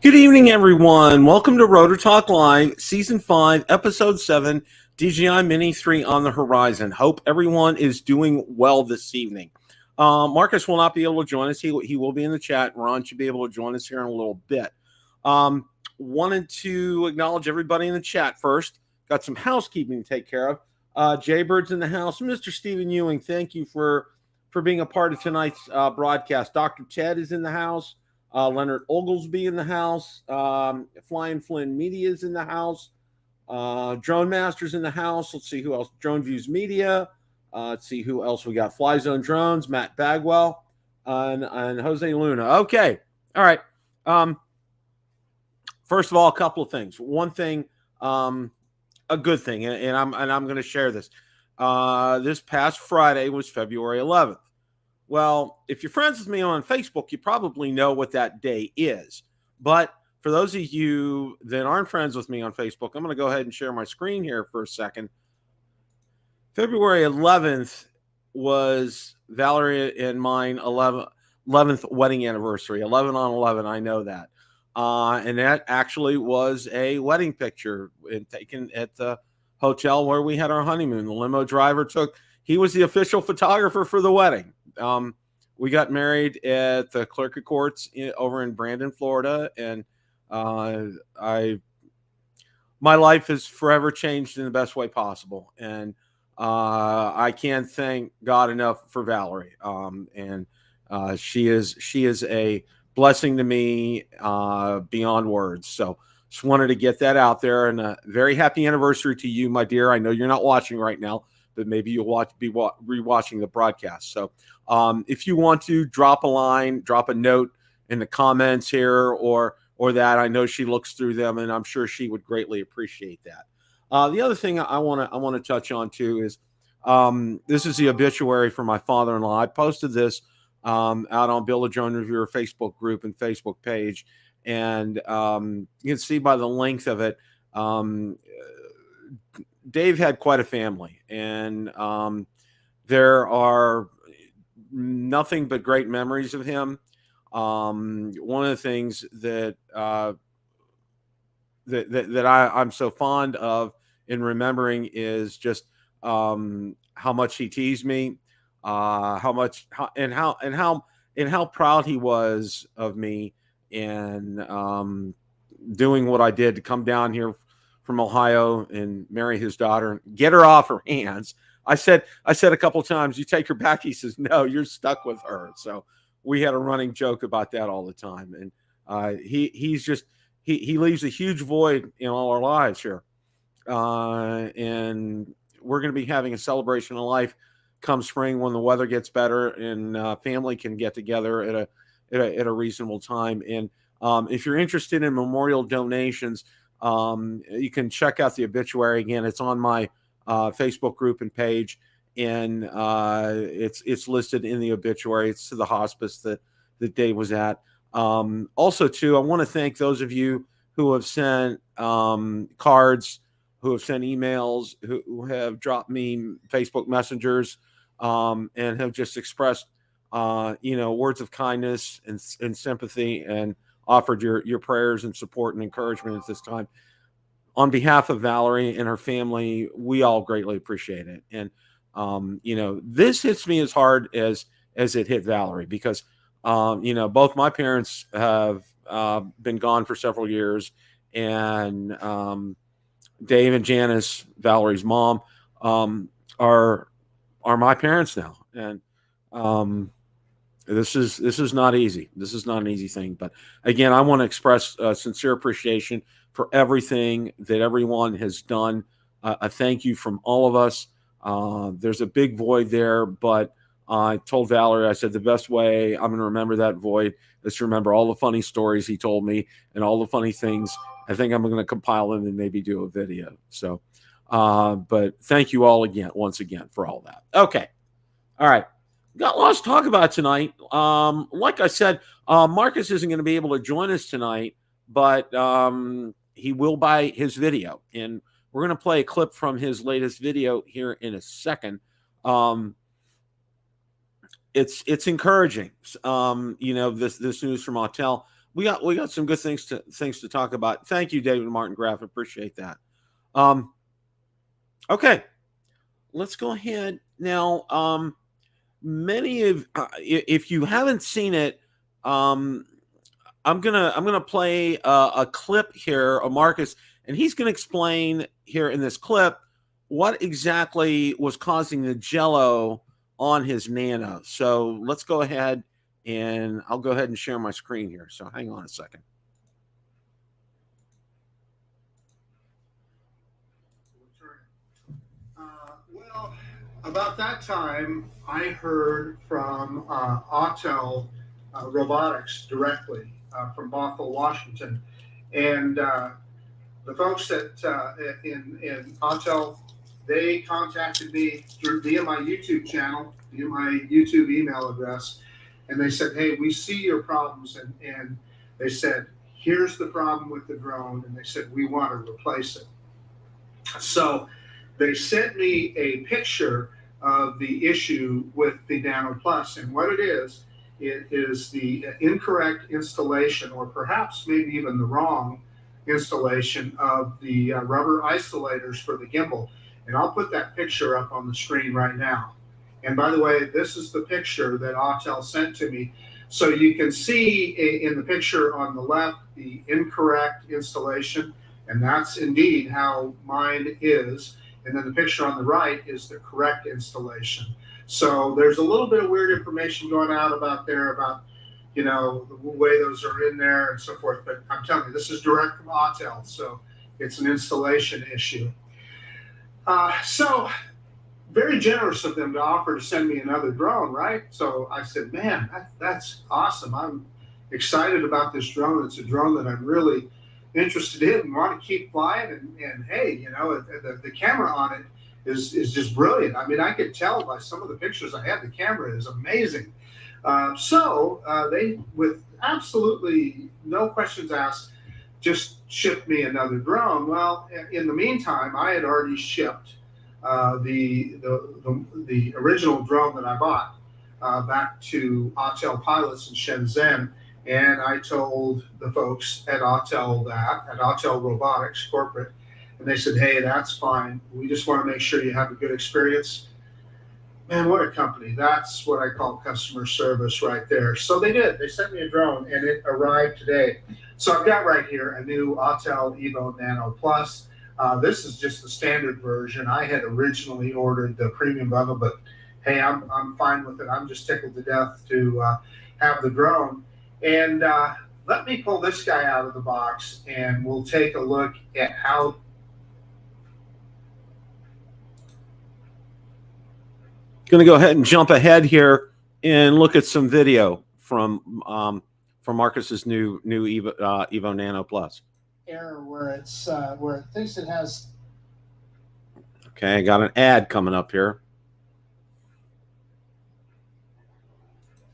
Good evening, everyone. Welcome to Rotor Talk Live, Season 5, Episode 7, DJI Mini 3 on the horizon. Hope everyone is doing well this evening. Marcus will not be able to join us. He will be in the chat. Ron should be able to join us here in a little bit. Wanted to acknowledge everybody in the chat first. Got some housekeeping to take care of. Jaybird's in the house. Mr. Stephen Ewing, thank you for being a part of tonight's broadcast. Dr. Ted is in the house. Leonard Oglesby in the house. Flying Flynn Media is in the house. Drone Masters in the house. Let's see who else. Drone Views Media. Let's see who else we got. Fly Zone Drones. Matt Bagwell and Jose Luna. Okay. All right. First of all, a couple of things. One thing, a good thing, and I'm going to share this. This past Friday was February 11th. Well, if you're friends with me on Facebook, you probably know what that day is. But for those of you that aren't friends with me on Facebook, I'm going to go ahead and share my screen here for a second. February 11th was Valerie and mine 11th wedding anniversary, 11 on 11. I know that. And that actually was a wedding picture taken at the hotel where we had our honeymoon. The limo driver he was the official photographer for the wedding. We got married at the Clerk of Courts over in Brandon, Florida, and my life has forever changed in the best way possible. And I can't thank God enough for Valerie. And she is a blessing to me beyond words. So just wanted to get that out there, and a very happy anniversary to you, my dear. I know you're not watching right now, but maybe you'll be rewatching the broadcast. So if you want to drop a line, drop a note in the comments here or that, I know she looks through them, and I'm sure she would greatly appreciate that. The other thing I want to touch on too is this is the obituary for my father-in-law. I posted this out on Bill the Drone Reviewer Facebook group and Facebook page, and you can see by the length of it, Dave had quite a family, and there are nothing but great memories of him. One of the things that I'm so fond of in remembering is just how much he teased me, how proud he was of me, and doing what I did to come down here from Ohio and marry his daughter and get her off her hands. I said a couple of times, "You take her back." He says, "No, you're stuck with her." So we had a running joke about that all the time. And he leaves a huge void in all our lives here. And we're going to be having a celebration of life come spring when the weather gets better and family can get together at a reasonable time. And if you're interested in memorial donations, you can check out the obituary again. It's on my Facebook group and page, and it's listed in the obituary. It's to the hospice that Dave was at. Also, too, I want to thank those of you who have sent cards, who have sent emails, who have dropped me Facebook messengers, and have just expressed, words of kindness and sympathy, and offered your prayers and support and encouragement at this time. On behalf of Valerie and her family, we all greatly appreciate it. And, this hits me as hard as it hit Valerie, because, both my parents have been gone for several years, and Dave and Janice, Valerie's mom, are my parents now. And this is not easy. This is not an easy thing. But again, I want to express sincere appreciation for everything that everyone has done. A thank you from all of us. There's a big void there, but I told Valerie, I said, the best way I'm going to remember that void is to remember all the funny stories he told me and all the funny things. I think I'm going to compile them and maybe do a video. So, but thank you all once again for all that. Okay. All right. Got lots to talk about tonight. Like I said, Marcus isn't going to be able to join us tonight, but he will by his video. And we're going to play a clip from his latest video here in a second. It's encouraging. This news from Autel. we got some good things to talk about. Thank you, David Martin Graff. Appreciate that. Okay, let's go ahead now. Many of if you haven't seen it, I'm gonna play a clip here of Marcus, and he's gonna explain here in this clip what exactly was causing the jello on his Nano. So let's go ahead, and I'll go ahead and share my screen here. So hang on a second. Well, about that time, I heard from Autel Robotics directly from Bothell, Washington, and the folks in Autel, they contacted me via my YouTube channel, via my YouTube email address, and they said, "Hey, we see your problems," and they said, "Here's the problem with the drone," and they said, "We want to replace it." So they sent me a picture of the issue with the Nano Plus, and what it is the incorrect installation, or perhaps maybe even the wrong installation of the rubber isolators for the gimbal. And I'll put that picture up on the screen right now. And by the way, this is the picture that Autel sent to me. So you can see in the picture on the left the incorrect installation, and that's indeed how mine is. And then the picture on the right is the correct installation. So there's a little bit of weird information going out about the way those are in there and so forth. But I'm telling you, this is direct from Autel, so it's an installation issue. So very generous of them to offer to send me another drone, right? So I said, man, that's awesome. I'm excited about this drone. It's a drone that I'm really interested in and want to keep flying. And hey, the camera on it is just brilliant. I mean, I could tell by some of the pictures I had, the camera is amazing. So they, with absolutely no questions asked, just shipped me another drone. Well, in the meantime, I had already shipped the original drone that I bought back to Autel pilots in Shenzhen. And I told the folks at Autel at Autel Robotics corporate, and they said, "Hey, that's fine. We just want to make sure you have a good experience." Man, what a company. That's what I call customer service right there. So they did. They sent me a drone, and it arrived today. So I've got right here a new Autel Evo Nano Plus. This is just the standard version. I had originally ordered the premium bundle, but hey, I'm fine with it. I'm just tickled to death to have the drone. And let me pull this guy out of the box, and we'll take a look at how. Going to go ahead and jump ahead here and look at some video from Marcus's new Evo Nano Plus. Error where it thinks it has. Okay, I got an ad coming up here.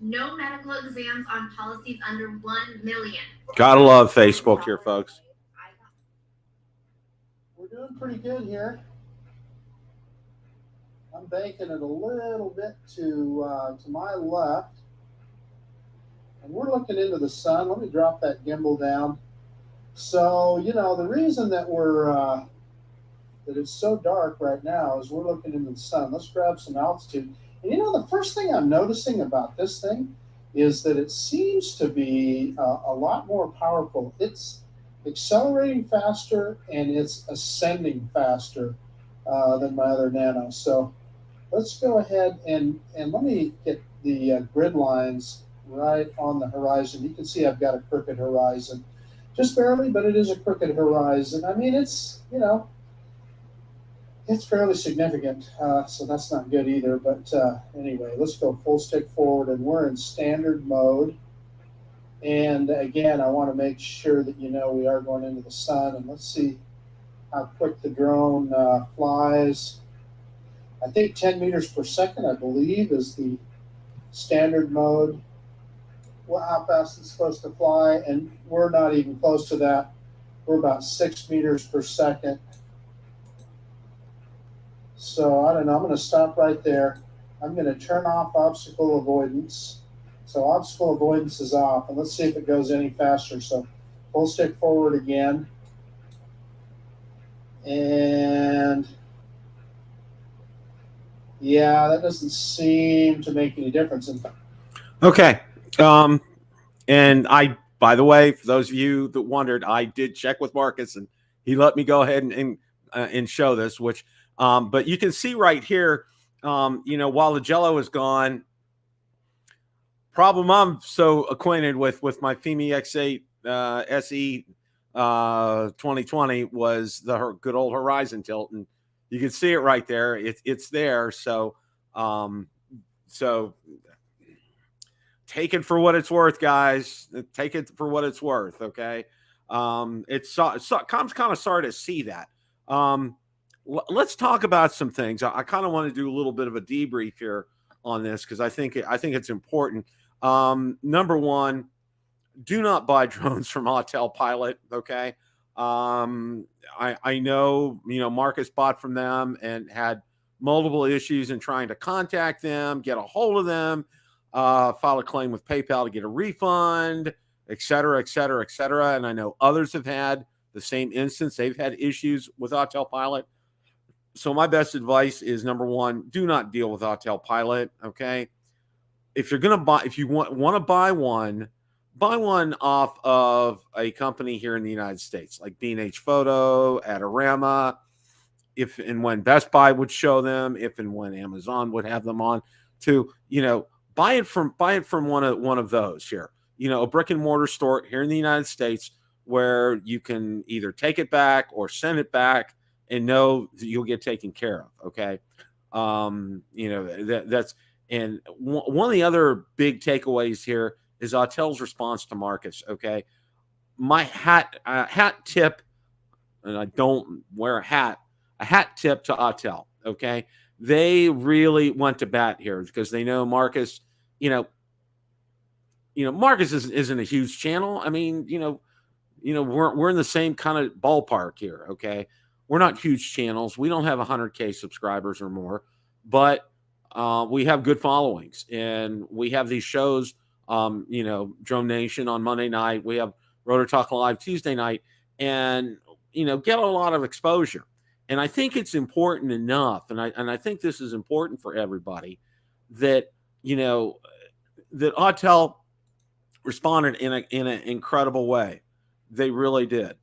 No medical exams on policies under 1 million. Gotta love Facebook here, folks. We're doing pretty good here. I'm banking it a little bit to my left, and we're looking into the sun. Let me drop that gimbal down. So the reason that that it's so dark right now is we're looking into the sun. Let's grab some altitude. And the first thing I'm noticing about this thing is that it seems to be a lot more powerful. It's accelerating faster and it's ascending faster than my other Nano. So let's go ahead and let me get the grid lines right on the horizon. You can see I've got a crooked horizon. Just barely, but it is a crooked horizon. I mean, it's fairly significant, so that's not good either. But anyway, let's go full stick forward, and we're in standard mode. And again, I want to make sure that we are going into the sun. And let's see how quick the drone flies. I think 10 meters per second, I believe, is the standard mode. Well, how fast it's supposed to fly, and we're not even close to that. We're about 6 meters per second. So I don't know, I'm going to stop right there. I'm going to turn off obstacle avoidance, So obstacle avoidance is off, and let's see if it goes any faster. So full stick forward again. And yeah, that doesn't seem to make any difference. Okay. And by the way, for those of you that wondered, I did check with Marcus, and he let me go ahead and show this. Which, but you can see right here, while the Jello is gone. Problem I'm so acquainted with my Fimi X8 SE 2020 was the good old horizon tilt, and you can see it right there. It's there. So take it for what it's worth, guys. Take it for what it's worth. Okay. I'm kind of sorry to see that. Let's talk about some things. I kind of want to do a little bit of a debrief here on this, because I think it's important. Number one, do not buy drones from Autel Pilot. Okay. I know, Marcus bought from them and had multiple issues in trying to contact them, get a hold of them, file a claim with PayPal to get a refund, et cetera, et cetera, et cetera. And I know others have had the same instance. They've had issues with Autel Pilot. So my best advice is, number one, do not deal with Autel Pilot. Okay. If you're going to buy, if you want to buy one off of a company here in the United States, like B&H Photo, Adorama, if and when Best Buy would show them, if and when Amazon would have them on, to, buy it from one of those here, a brick and mortar store here in the United States, where you can either take it back or send it back and know that you'll get taken care of. Okay. That's, and one of the other big takeaways here is Autel's response to Marcus. Okay. My hat tip, and I don't wear a hat tip to Autel. Okay. They really went to bat here, because they know Marcus, Marcus isn't a huge channel. I mean, we're in the same kind of ballpark here. Okay. We're not huge channels. We don't have 100K subscribers or more, but we have good followings, and we have these shows, Drone Nation on Monday night. We have Rotor Talk Live Tuesday night, and, get a lot of exposure. And I think it's important enough, and I think this is important for everybody, that, that Autel responded in an incredible way. They really did.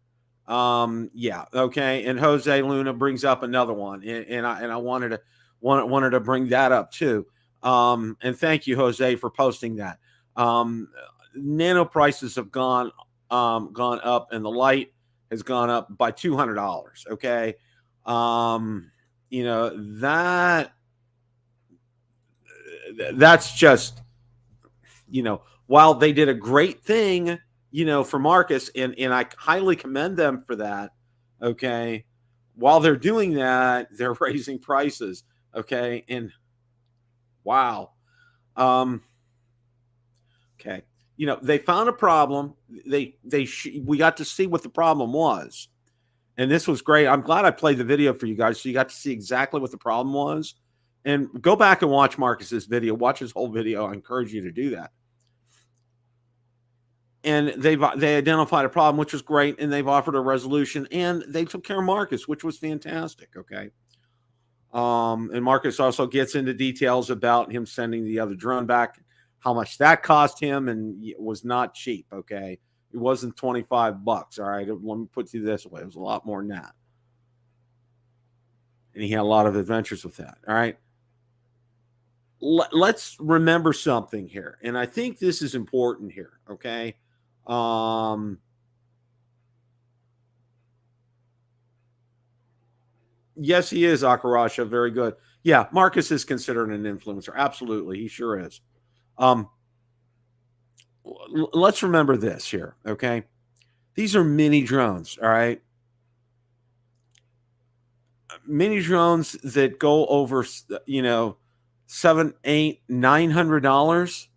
Yeah. Okay. And Jose Luna brings up another one, and I wanted to bring that up too. And thank you, Jose, for posting that. Nano prices have gone up, and the light has gone up by $200. Okay. That's just, while they did a great thing, for Marcus, and I highly commend them for that. Okay. While they're doing that, they're raising prices. Okay. And wow. Okay. They found a problem. We got to see what the problem was. And this was great. I'm glad I played the video for you guys, so you got to see exactly what the problem was. And go back and watch Marcus's video. Watch his whole video. I encourage you to do that. And they identified a problem, which was great, and they've offered a resolution, and they took care of Marcus, which was fantastic. Okay. And Marcus also gets into details about him sending the other drone back, how much that cost him, and it was not cheap. Okay. It wasn't $25. All right. Let me put you this way. It was a lot more than that. And he had a lot of adventures with that. All right. Let's remember something here. And I think this is important here. Okay. Yes, he is, Akarasha. Very good. Yeah. Marcus is considered an influencer. Absolutely. He sure is. Let's remember this here, okay? These are mini drones, all right? Mini drones that go over, $700, $800, $900,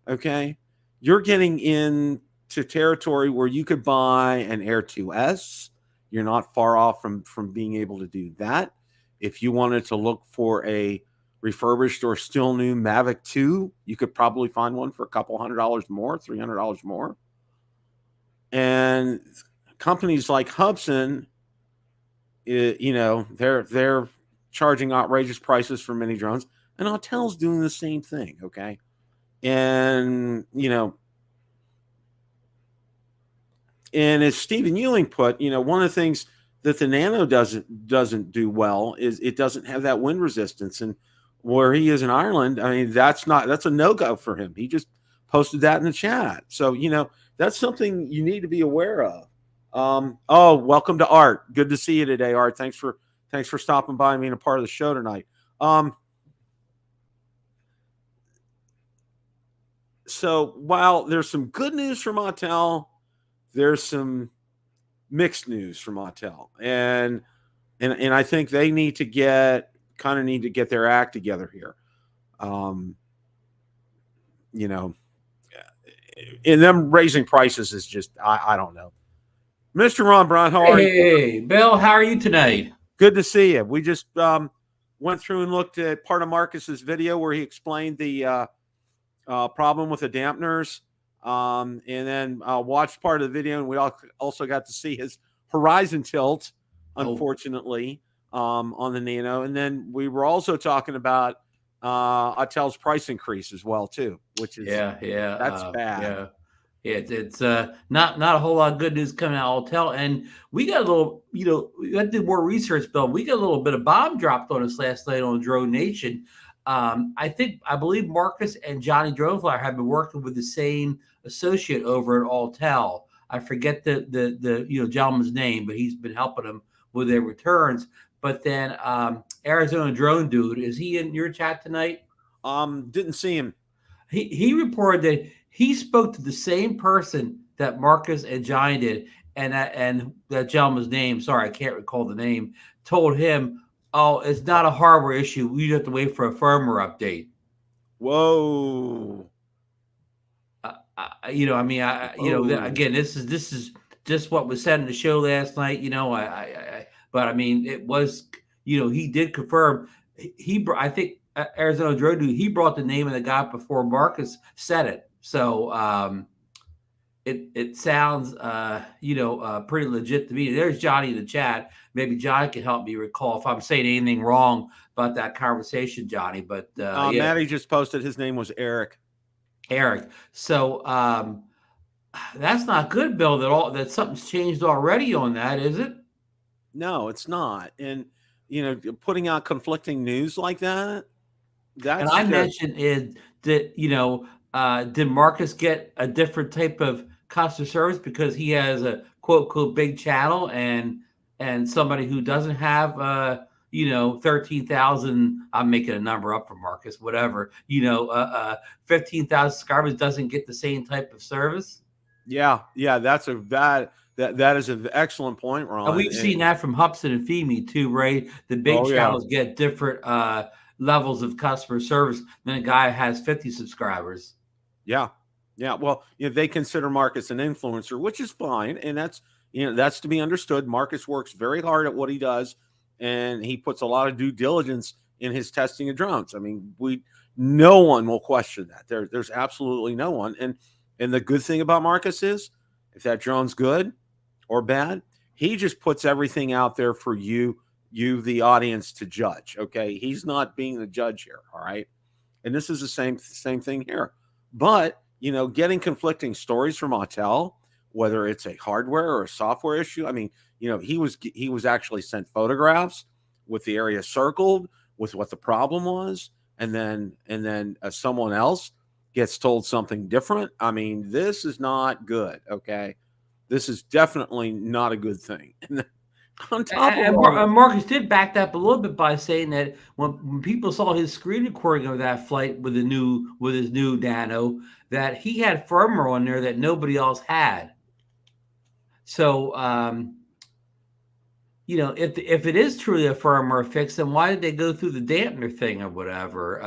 okay? You're getting into territory where you could buy an Air 2S. You're not far off from being able to do that. If you wanted to look for a refurbished or still new Mavic 2. You could probably find one for a couple $100 more, $300 more. And companies like Hubsan, they're charging outrageous prices for mini drones, and Autel's doing the same thing. Okay. And, and as Stephen Ewing put, one of the things that the Nano doesn't do well is it doesn't have that wind resistance. And where he is in Ireland, I mean, that's a no-go for him. He just posted that in the chat. So, that's something you need to be aware of. Welcome to Art. Good to see you today, Art. Thanks for stopping by and being a part of the show tonight. So while there's some good news from Autel, there's some mixed news from Autel, and I think they need to get their act together here. And them raising prices is just, I don't know. Mr. Ron Brown, how are you? Hey, Bill, how are you tonight? Good to see you. We just went through and looked at part of Marcus's video where he explained the problem with the dampeners, and then watched part of the video, and we also got to see his horizon tilt, unfortunately, on the Nano. And then we were also talking about Autel's price increase as well too, which is that's bad. It's not a whole lot of good news coming out of Autel, and we got a little, we got to do more research, Bill. We got a little bit of bomb dropped on us last night on Drone Nation. I believe Marcus and Johnny Droneflyer have been working with the same associate over at Autel. I forget the gentleman's name, but he's been helping them with their returns. But then Arizona Drone Dude, is he in your chat tonight? Didn't see him. He reported that he spoke to the same person that Marcus and Johnny did, and that gentleman's name, sorry, I can't recall the name, told him, oh, it's not a hardware issue. We have to wait for a firmware update. Whoa. Again, this is just what was said in the show last night. But I mean, it was, he did confirm. I think Arizona Drone Dude, he brought the name of the guy before Marcus said it. So it sounds, pretty legit to me. There's Johnny in the chat. Maybe Johnny can help me recall if I'm saying anything wrong about that conversation, Johnny. But Maddie just posted his name was Eric. So that's not good, Bill. That something's changed already on that, is it? No, it's not. And putting out conflicting news like that. And I mentioned that did Marcus get a different type of customer service because he has a quote big channel and somebody who doesn't have 13,000, I'm making a number up for Marcus, whatever, 15,000 subscribers doesn't get the same type of service? Yeah, that is an excellent point, Ron. And we've seen that from Hubsan and Fimi too, right? The big channels get different levels of customer service than a guy who has 50 subscribers. Yeah. Well, they consider Marcus an influencer, which is fine, and that's to be understood. Marcus works very hard at what he does, and he puts a lot of due diligence in his testing of drones. I mean, no one will question that. There's absolutely no one. And the good thing about Marcus is, if that drone's good or bad, he just puts everything out there for you, the audience, to judge. Okay, he's not being the judge here. All right, and this is the same thing here. But getting conflicting stories from Autel, whether it's a hardware or a software issue. I mean, he was actually sent photographs with the area circled with what the problem was, and then someone else gets told something different. I mean, this is not good. Okay, this is definitely not a good thing. On top and Marcus did back that up a little bit by saying that when people saw his screen recording of that flight with his new Nano, that he had firmware on there that nobody else had. So, if it is truly a firmware fix, then why did they go through the dampener thing or whatever?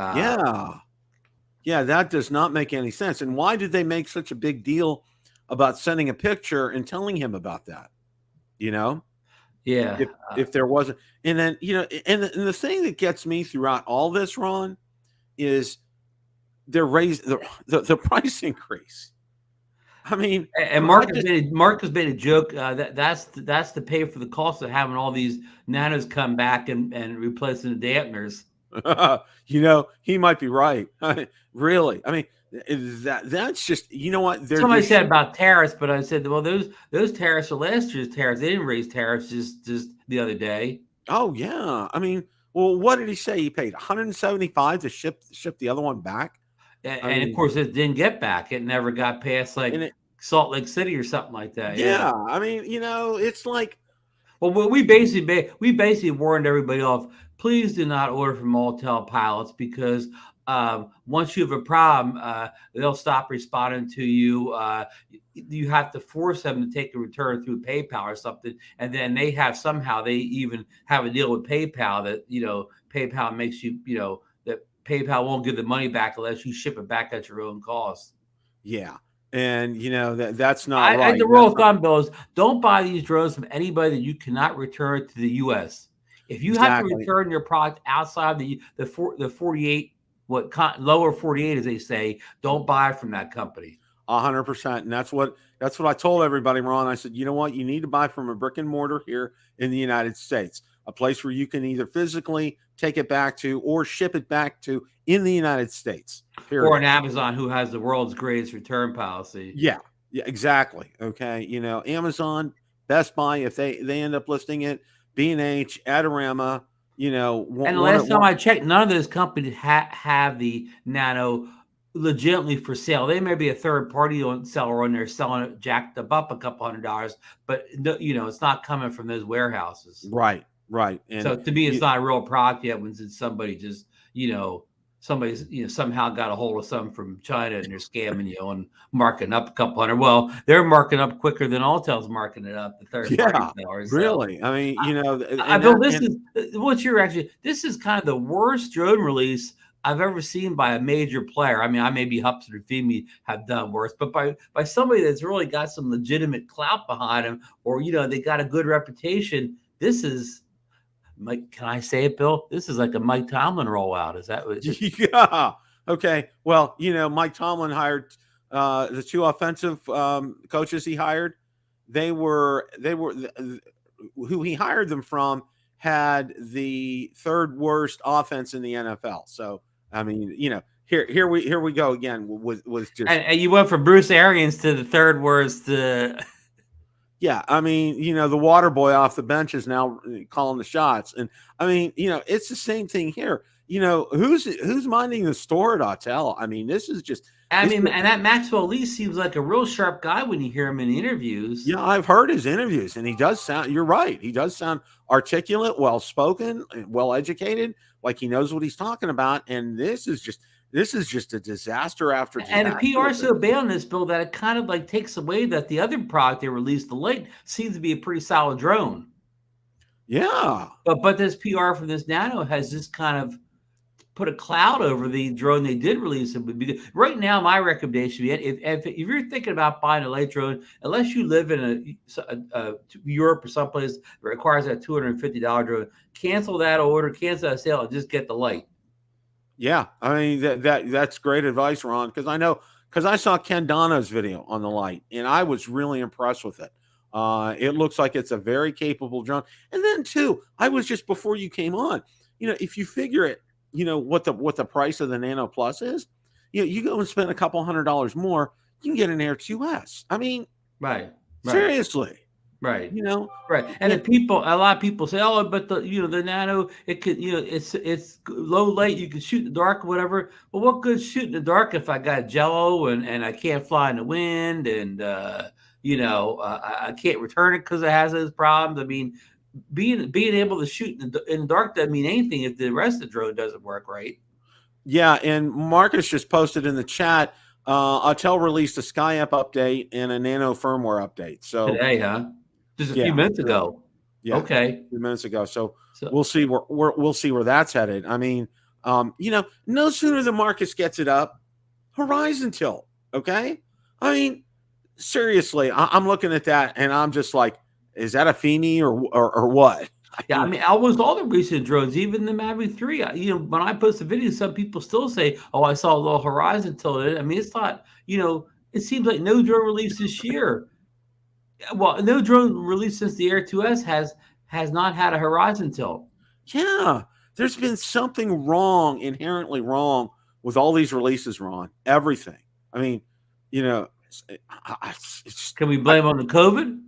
Yeah, that does not make any sense. And why did they make such a big deal about sending a picture and telling him about that? Yeah. If there wasn't, and then and the thing that gets me throughout all this, Ron, is they're raising the price increase. I mean, And Marcus made a joke that's to pay for the cost of having all these nanos come back and replacing the dampeners. He might be right. Really, I mean, that's just what Somebody said about tariffs, but I said, well, those tariffs are last year's tariffs. They didn't raise tariffs just the other day. Oh yeah, I mean, well, what did he say? He paid 175 to ship the other one back, and of course, it didn't get back. It never got past Salt Lake City or something like that. Yeah, I mean, it's like, well, we basically warned everybody off. Please do not order from Autel pilots because once you have a problem, they'll stop responding to you. You have to force them to take a return through PayPal or something, and then they even have a deal with PayPal that PayPal makes that PayPal won't give the money back unless you ship it back at your own cost. Yeah. And that's not right. The rule of thumb, Bill, is don't buy these drones from anybody that you cannot return to the U.S. If you have to return your product outside the 48, lower 48, as they say, don't buy from that company. 100%, and that's what I told everybody, Ron. I said, you know what, you need to buy from a brick and mortar here in the United States, a place where you can either physically take it back to or ship it back to in the United States. Period. Or an Amazon who has the world's greatest return policy. Yeah, exactly. Okay, Amazon, Best Buy, if they end up listing it, B&H, Adorama, and the last time I checked, none of those companies have the Nano legitimately for sale. They may be a third party seller on there selling it jacked up a couple $100, but it's not coming from those warehouses. Right. And so to me, it's not a real product yet when somebody just somebody's somehow got a hold of some from China and they're scamming you and marking up a couple $100. Well, they're marking up quicker than Autel's marking it up. The third party sellers. Really. So, I mean, what's your reaction? This is kind of the worst drone release I've ever seen by a major player. I mean, I maybe Hubs or Fimi have done worse, but by somebody that's really got some legitimate clout behind him, or they got a good reputation. This is. Mike, can I say it, Bill? This is like a Mike Tomlin rollout. Is that what? Yeah. Okay. Well, Mike Tomlin hired the two offensive coaches he hired. They were who he hired them from had the third worst offense in the NFL. So I mean, here we go again with just and you went from Bruce Arians to the third worst. Yeah, I mean, the water boy off the bench is now calling the shots, and I mean, it's the same thing here. Who's minding the store at Autel? I mean, this is just. And that Maxwell Lee seems like a real sharp guy when you hear him in interviews. Yeah, I've heard his interviews, and he does sound. You're right. He does sound articulate, well spoken, well educated, like he knows what he's talking about. And this is just a disaster after disaster. And the PR is so bad on this, Bill, that it kind of takes away that the other product they released, the Light, seems to be a pretty solid drone. Yeah. But this PR for this Nano has just kind of put a cloud over the drone they did release. Right now, my recommendation, if you're thinking about buying a light drone, unless you live in a Europe or someplace that requires that $250 drone, cancel that order, cancel that sale, and just get the Light. Yeah, I mean that's great advice, Ron. Because I saw Ken Donna's video on the Light, and I was really impressed with it. It looks like it's a very capable drone. And then too, I was just before you came on. If you figure it, what the price of the Nano Plus is, you go and spend a couple $100 more, you can get an Air 2S. I mean, right. Seriously. Right. Right. And a lot of people say, oh, but the Nano, it could, it's low light, you can shoot in the dark or whatever. Well, what good shoot in the dark if I got jello and I can't fly in the wind and I can't return it because it has those problems. I mean, being able to shoot in the dark doesn't mean anything if the rest of the drone doesn't work right. Yeah, and Marcus just posted in the chat, Autel released a SkyApp update and a Nano firmware update. So today, huh? Just a few minutes ago. Yeah. Okay. A few minutes ago. So we'll see where that's headed. I mean, no sooner than Marcus gets it up, horizon tilt. Okay. I mean, seriously, I'm looking at that and I'm just like, is that a Fimi or what? Yeah, I mean, almost all the recent drones, even the Mavic 3, when I post a video, some people still say, "Oh, I saw a little horizon tilt." I mean, it's not, it seems like no drone release this year. Well, no drone release since the Air 2S has not had a horizon tilt. Yeah, there's been something wrong, inherently wrong with all these releases, Ron. Everything. I mean, Can we blame on the COVID?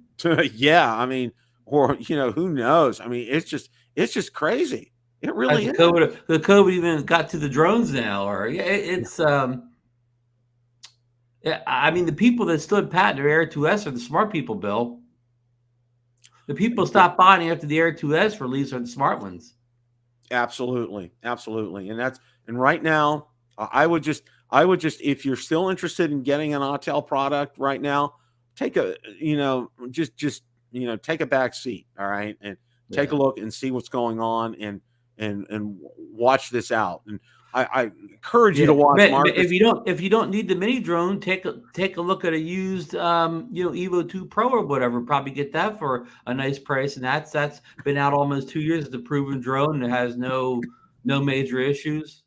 yeah. I mean, or who knows? I mean, it's just crazy. It really is. The COVID even got to the drones now, or it's yeah. I mean, the people that stood pat in their Air 2S are the smart people, Bill. The people stopped buying after the Air 2S release are the smart ones. Absolutely, absolutely, and right now, I would just if you're still interested in getting an Autel product right now, take a just take a back seat, all right, and take a look and see what's going on and watch this out. And I encourage you to watch. Marcus. If you don't need the mini drone, take a look at a used Evo 2 Pro or whatever. Probably get that for a nice price, and that's been out almost 2 years. It's a proven drone that has no major issues.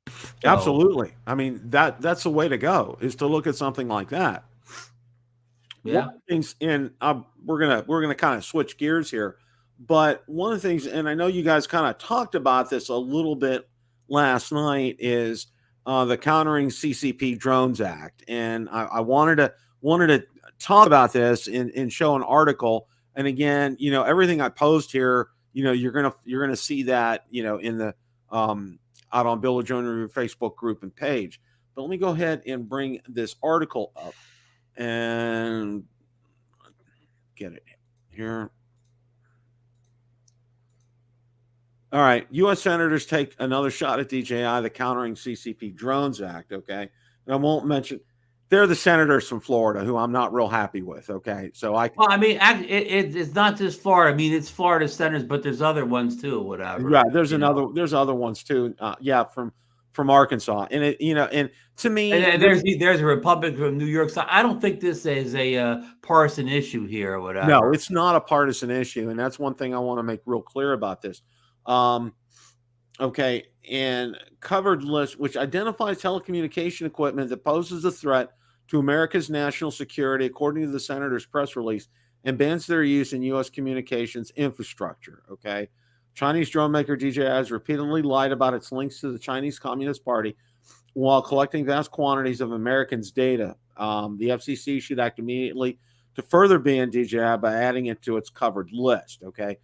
So. Absolutely. I mean, that's the way to go, is to look at something like that. Yeah. Things, and we're gonna kind of switch gears here, but one of the things, and I know you guys kind of talked about this a little bit last night, is the Countering CCP Drones Act, and I wanted to talk about this and show an article. And again, everything I post here, you're gonna see that in the out on Bill Drone Review Facebook group and page. But let me go ahead and bring this article up and get it here. All right. U.S. senators take another shot at DJI, the Countering CCP Drones Act. Okay. And I won't mention, they're the senators from Florida who I'm not real happy with. Okay. So it's not just Florida. I mean, it's Florida senators, but there's other ones too, whatever. Yeah. There's other ones too. From Arkansas. And and to me, and there's a Republican from New York. So I don't think this is a partisan issue here or whatever. No, it's not a partisan issue. And that's one thing I want to make real clear about this. Okay, and covered list, which identifies telecommunication equipment that poses a threat to America's national security, according to the senator's press release, and bans their use in U.S. communications infrastructure. Okay, Chinese drone maker DJI has repeatedly lied about its links to the Chinese Communist Party while collecting vast quantities of Americans' data. The FCC should act immediately to further ban DJI by adding it to its covered list. Okay.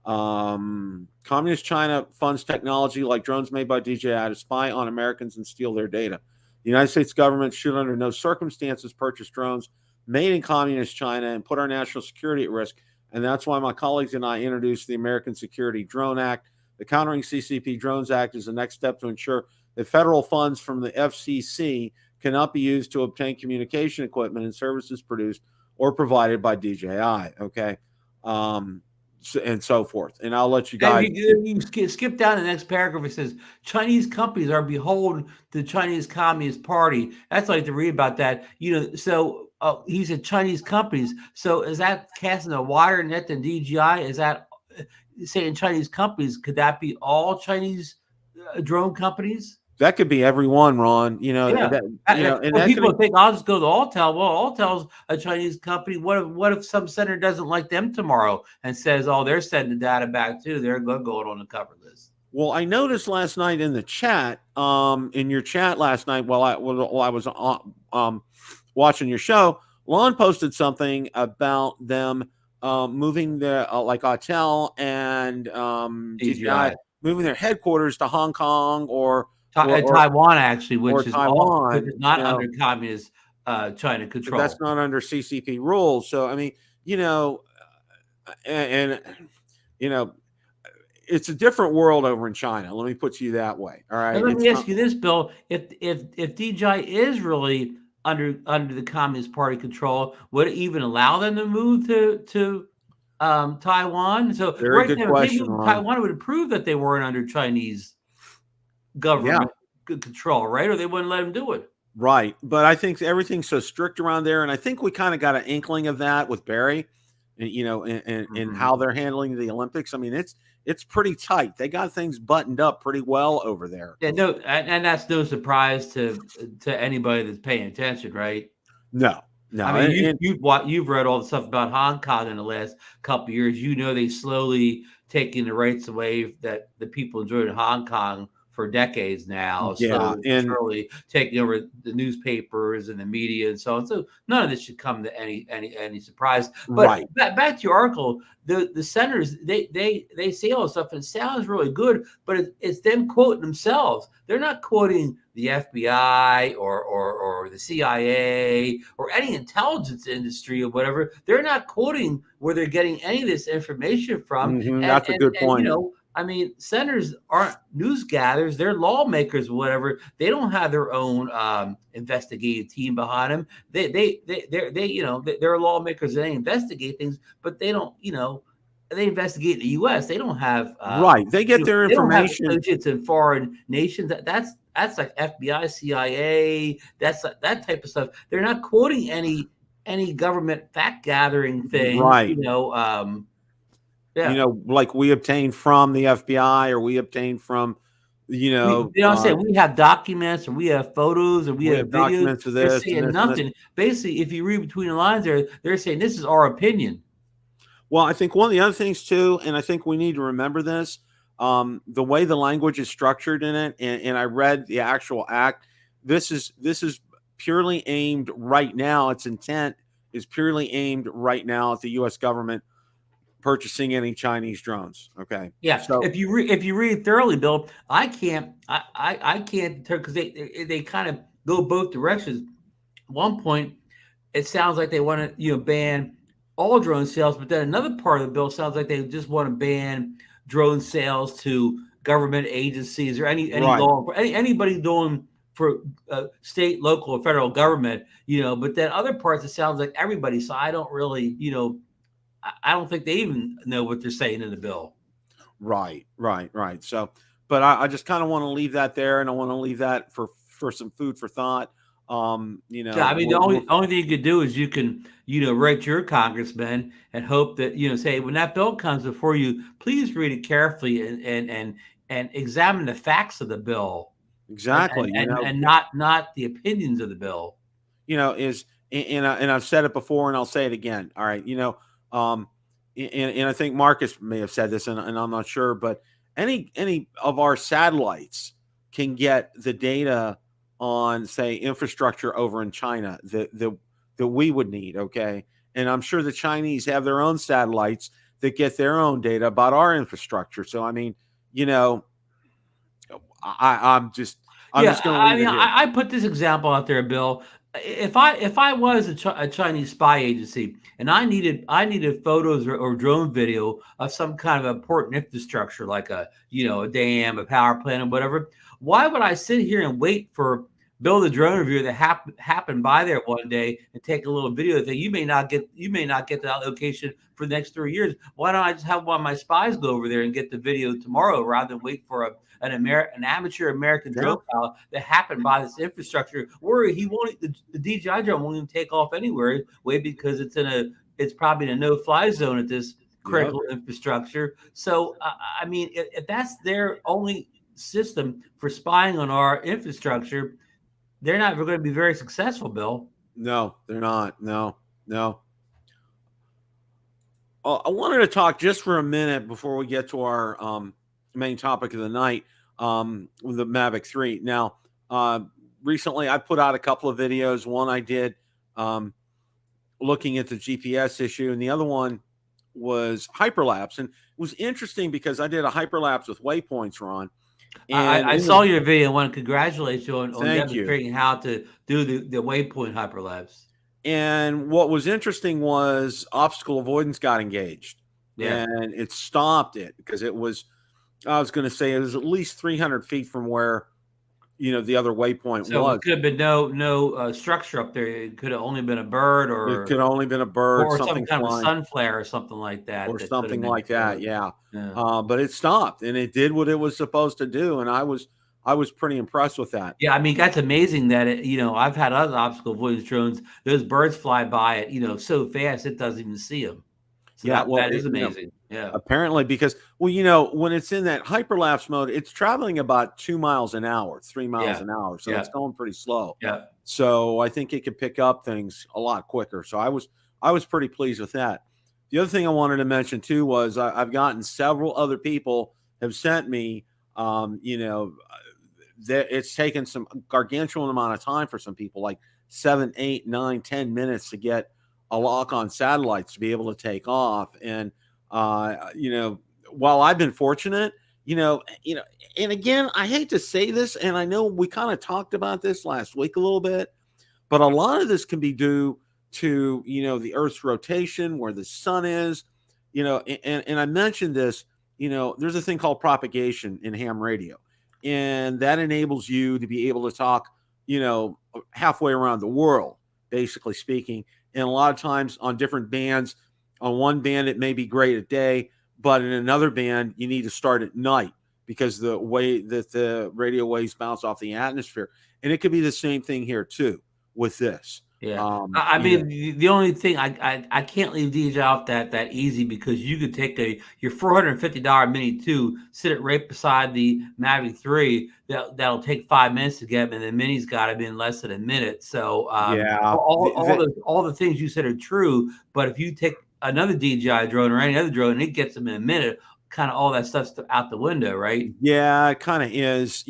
Communist China funds technology like drones made by DJI to spy on Americans and steal their data. The United States government should under no circumstances purchase drones made in communist China and put our national security at risk. And that's why my colleagues and I introduced the American Security Drone Act. The Countering CCP Drones Act is the next step to ensure that federal funds from the FCC cannot be used to obtain communication equipment and services produced or provided by DJI. Okay. And so forth. And I'll let you guys. You skip down the next paragraph. It says Chinese companies are beholden to the Chinese Communist Party. That's like to read about that. So he said Chinese companies. So is that casting a wider net than DJI? Is that saying Chinese companies? Could that be all Chinese drone companies? That could be everyone, Ron. People think I'll just go to Autel. Well, Autel's a Chinese company. What if some senator doesn't like them tomorrow and says, "Oh, they're sending data back too. They're going on the cover list." Well, I noticed last night in the chat, in your chat last night while I was watching your show, Lon posted something about them moving their like Autel and DJI moving their headquarters to Hong Kong or Taiwan, actually, which is not under communist China control. That's not under CCP rules. So, I mean, it's a different world over in China. Let me put you that way. All right. Let me ask you this, Bill. If DJI is really under the Communist Party control, would it even allow them to move to Taiwan? So very good question. Taiwan would prove that they weren't under Chinese government control, right? Or they wouldn't let them do it. Right. But I think everything's so strict around there. And I think we kind of got an inkling of that with Barry. and how they're handling the Olympics. I mean, it's pretty tight. They got things buttoned up pretty well over there. Yeah, no, and that's no surprise to anybody that's paying attention, right? No. I mean, you've read all the stuff about Hong Kong in the last couple of years. You know, they slowly taking the rights away that the people enjoyed in Hong Kong for decades now. Yeah, and slowly taking over the newspapers and the media and so on. So none of this should come to any surprise. But right. back to your article, the senators they say all this stuff and it sounds really good, but it's them quoting themselves. They're not quoting the FBI or the CIA or any intelligence industry or whatever. They're not quoting where they're getting any of this information from. That's a good point. I mean, senators aren't news gatherers; they're lawmakers, or whatever. They don't have their own investigative team behind them. They're lawmakers. They investigate things, but they don't. They investigate the U.S. They don't have right. They get their information. It's in foreign nations. That's like FBI, CIA. That's that type of stuff. They're not quoting any government fact gathering thing, right? Yeah. Like we obtained from the FBI or we obtained from, they don't say we have documents or we have photos or we have videos. Documents of this. They're saying nothing. Basically, if you read between the lines there, they're saying this is our opinion. Well, I think one of the other things too, and I think we need to remember this, the way the language is structured in it, and I read the actual act, this is purely aimed right now. Its intent is purely aimed right now at the U.S. government purchasing any Chinese drones. Okay. Yeah. So if you read thoroughly, Bill, I can't because they kind of go both directions. At one point, it sounds like they want to ban all drone sales, but then another part of the bill sounds like they just want to ban drone sales to government agencies or anybody doing for state, local, or federal government. But then other parts, it sounds like everybody. So I don't really, I don't think they even know what they're saying in the bill. Right. So, but I just kind of want to leave that there, and I want to leave that for some food for thought. Yeah, I mean, the only thing you could do is you can, write your congressman and hope that, say when that bill comes before you, please read it carefully and examine the facts of the bill. Exactly. And not the opinions of the bill. And I've said it before and I'll say it again. All right. And I think Marcus may have said this, and I'm not sure, but any of our satellites can get the data on, say, infrastructure over in China that we would need. Okay. And I'm sure the Chinese have their own satellites that get their own data about our infrastructure. So, I mean, I'm just going to leave it here. I put this example out there, Bill. If I was a Chinese spy agency and I needed photos or drone video of some kind of important infrastructure like a dam, a power plant, or whatever, why would I sit here and wait for Bill the drone reviewer that happened by there one day and take a little video that you may not get that location for the next 3 years? Why don't I just have one of my spies go over there and get the video tomorrow rather than wait for an amateur American drone pilot that happened by this infrastructure where the DJI drone won't even take off anywhere, because it's probably in a no-fly zone at this critical infrastructure. So I mean, if that's their only system for spying on our infrastructure, they're not going to be very successful, Bill. No, they're not. No. I wanted to talk just for a minute before we get to our main topic of the night, with the Mavic 3. Now, recently I put out a couple of videos. One I did looking at the GPS issue, and the other one was hyperlapse. And it was interesting because I did a hyperlapse with waypoints, Ron. And I saw your video and want to congratulate you on demonstrating how to do the waypoint hyperlapse. And what was interesting was obstacle avoidance got engaged. Yeah. And it stopped it because it was at least 300 feet from where, the other waypoint was. So it could have been no structure up there. It could have only been a bird or something some kind of a sun flare or something like that. Or something like that. Yeah. But it stopped and it did what it was supposed to do. And I was pretty impressed with that. Yeah, I mean, that's amazing that I've had other obstacle avoidance drones. Those birds fly by it, so fast it doesn't even see them. So Yeah, well, that is amazing. apparently, because when it's in that hyperlapse mode, it's traveling about 2 miles an hour, 3 miles Yeah. an hour, so it's Yeah. going pretty slow. Yeah. So I think it could pick up things a lot quicker. So I was pretty pleased with that. The other thing I wanted to mention too was I've gotten several other people have sent me, that it's taken some gargantuan amount of time for some people, like 7, 8, 9, 10 minutes to get a lock on satellites to be able to take off. And while I've been fortunate, and again, I hate to say this, and I know we kind of talked about this last week a little bit, but a lot of this can be due to the Earth's rotation, where the sun is, and I mentioned this. There's a thing called propagation in ham radio, and that enables you to be able to talk, halfway around the world, basically speaking. And a lot of times on different bands, on one band it may be great at day, but in another band you need to start at night because the way that the radio waves bounce off the atmosphere. And it could be the same thing here too with this. Yeah. I mean, the only thing I can't leave DJI off that easy, because you could take your $450 Mini 2, sit it right beside the Mavic 3. That'll take 5 minutes to get, and the Mini's got to be in less than a minute. So all the things you said are true. But if you take another DJI drone or any other drone and it gets them in a minute, kind of all that stuff's out the window, right? Yeah, it kind of is.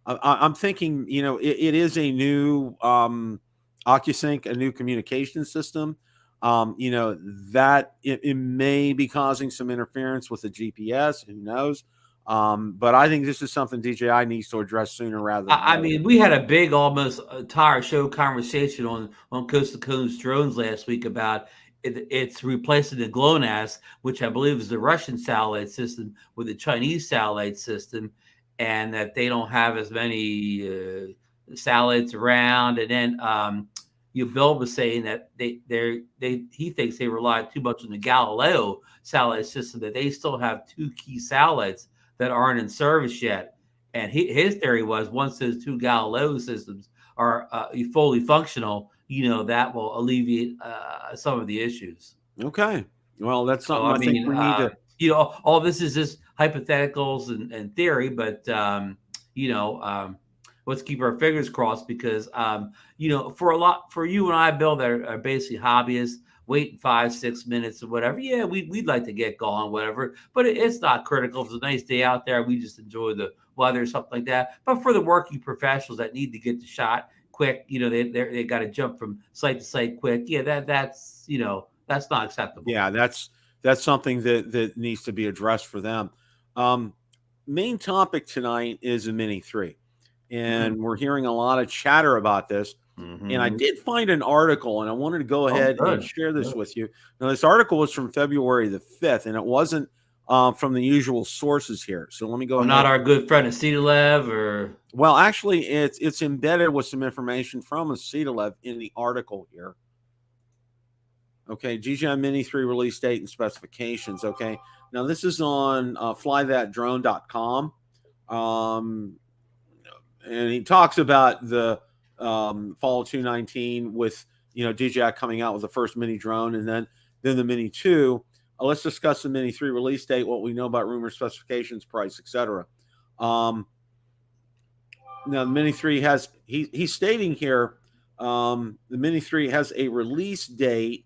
I'm thinking, it is a new OcuSync, a new communication system. That it may be causing some interference with the GPS. Who knows? But I think this is something DJI needs to address sooner rather than I mean, we had a big, almost entire show conversation on Coast to Coast Drones last week about it's replacing the GLONASS, which I believe is the Russian satellite system, with the Chinese satellite system, and that they don't have as many satellites around. And then Bill was saying that he thinks they rely too much on the Galileo satellite system, that they still have 2 key satellites that aren't in service yet. And his theory was, once those 2 Galileo systems are fully functional, that will alleviate some of the issues. Okay. Well, that's something I think we need to. All this is just hypotheticals and theory, but let's keep our fingers crossed, because for you and I, Bill, that are basically hobbyists, waiting 5-6 minutes or whatever. Yeah, we'd like to get going, whatever, but it's not critical. If it's a nice day out there, we just enjoy the weather or something like that. But for the working professionals that need to get the shot quick, they got to jump from site to site quick. Yeah, that's not acceptable. Yeah, that's something that needs to be addressed for them. Main topic tonight is a Mini 3. And we're hearing a lot of chatter about this. And I did find an article, and I wanted to go ahead and share this with you. Now, this article was from February the 5th, and it wasn't from the usual sources here. So let me go. Not our good friend Acetylev, or well, actually, it's embedded with some information from Acetylev in the article here. Okay, DJI Mini 3 release date and specifications. Okay, now this is on flythatdrone.com. And he talks about the fall of 2019 with DJI coming out with the first mini drone, and then the Mini 2. Let's discuss the Mini 3 release date, what we know about rumors, specifications, price, etc. Now the Mini 3 has he's stating here the Mini 3 has a release date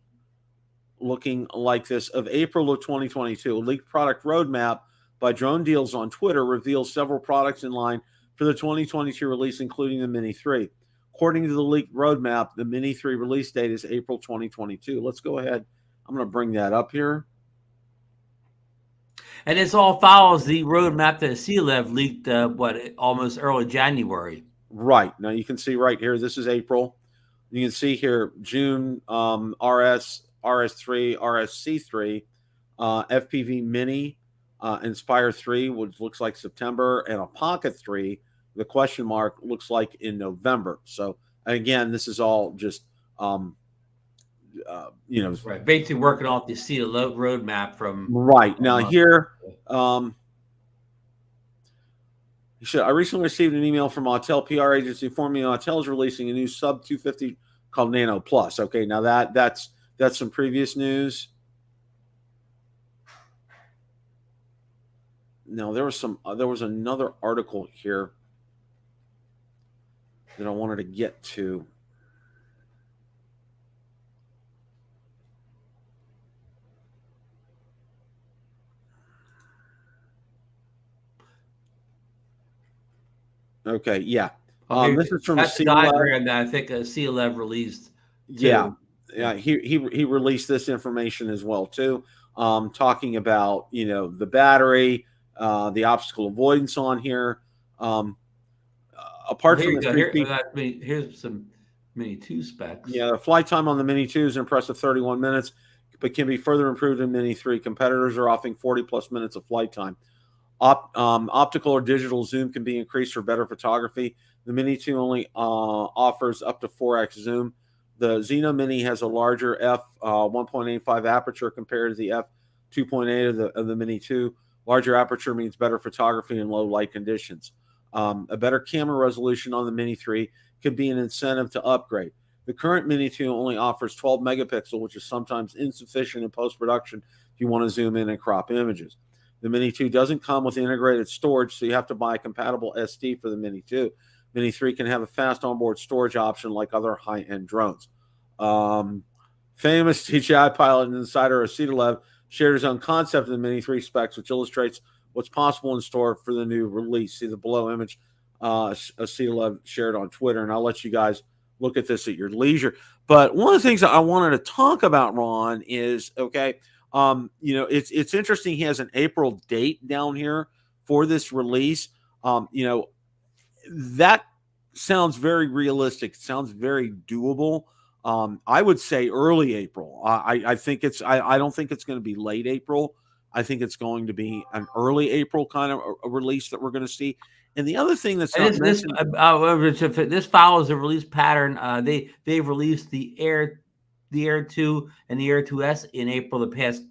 looking like this of April of 2022. A leaked product roadmap by Drone Deals on Twitter reveals several products in line for the 2022 release, including the Mini 3. According to the leaked roadmap, the Mini 3 release date is April 2022. Let's go ahead. I'm going to bring that up here. And this all follows the roadmap that Acetylev leaked, almost early January. Right. Now you can see right here, this is April. You can see here June, RS, RS3, RSC3, FPV Mini, Inspire 3, which looks like September, and a Pocket 3, the question mark, looks like in November. So again, this is all just right, basically working off the Acetylev roadmap from right now here. I recently received an email from Autel PR agency informing me Autel is releasing a new sub 250 called Nano Plus. Okay, now that's some previous news. No, there was another article here that I wanted to get to. Okay, yeah. This is from That's a diagram that I think CLEV released. Yeah, yeah. He released this information as well too, talking about the battery, the obstacle avoidance on here. Apart Here from you the go. 3 feet, Here's some Mini 2 specs. yeah, the flight time on the Mini 2 is an impressive 31 minutes, but can be further improved in Mini 3. Competitors are offering 40 plus minutes of flight time. Optical or digital zoom can be increased for better photography. The Mini 2 only offers up to 4x zoom. The Xeno Mini has a larger f 1.85 aperture compared to the f 2.8 of the Mini 2. Larger aperture means better photography in low light conditions. A better camera resolution on the Mini 3 could be an incentive to upgrade. The current Mini 2 only offers 12 megapixel, which is sometimes insufficient in post-production if you want to zoom in and crop images. The Mini 2 doesn't come with integrated storage, so you have to buy a compatible SD for the Mini 2. Mini 3 can have a fast onboard storage option like other high-end drones. Famous DJI pilot and insider Autel shared his own concept of the Mini 3 specs, which illustrates what's possible in store for the new release. See the below image Autel shared on Twitter, and I'll let you guys look at this at your leisure. But one of the things that I wanted to talk about, Ron, is it's interesting. He has an April date down here for this release. That sounds very realistic. It sounds very doable. I would say early April. I think it's. I don't think it's going to be late April. I think it's going to be an early April kind of a release that we're going to see. And the other thing that's not mentioned, this follows the release pattern. They've released the Air 2 and the Air 2S in April the past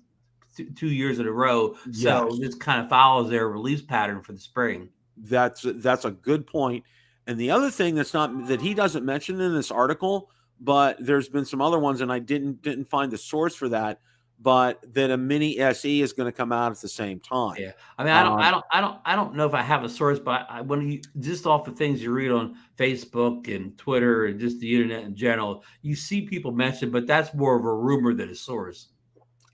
2 years in a row. So yes, this kind of follows their release pattern for the spring. That's a good point. And the other thing that he doesn't mention in this article, but there's been some other ones, and I didn't find the source for that, but that a Mini SE is going to come out at the same time. Yeah, I mean, I don't know if I have a source, but when you just off the things you read on Facebook and Twitter and just the internet in general, you see people mention, but that's more of a rumor than a source.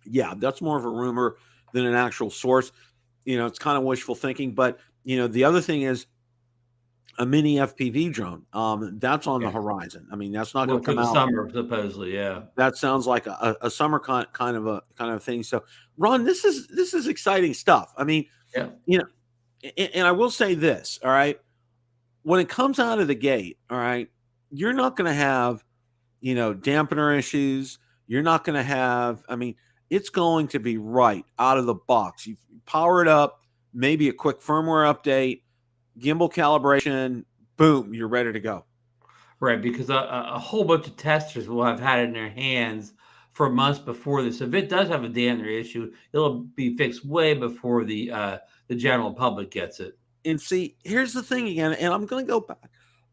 Yeah, that's more of a rumor than an actual source. It's kind of wishful thinking, but the other thing is a Mini FPV drone. That's on the horizon. I mean, that's not going to come out summer, supposedly. Yeah, that sounds like a summer kind of thing. So, Ron, this is exciting stuff. I mean, yeah, and I will say this. All right, when it comes out of the gate, all right, you're not going to have dampener issues. You're not going to have. I mean, it's going to be right out of the box. You power it up, maybe a quick firmware update, gimbal calibration, boom, you're ready to go. Right, because a whole bunch of testers will have had it in their hands for months before this. If it does have a dampener issue, it'll be fixed way before the general public gets it. And see, here's the thing again, and I'm going to go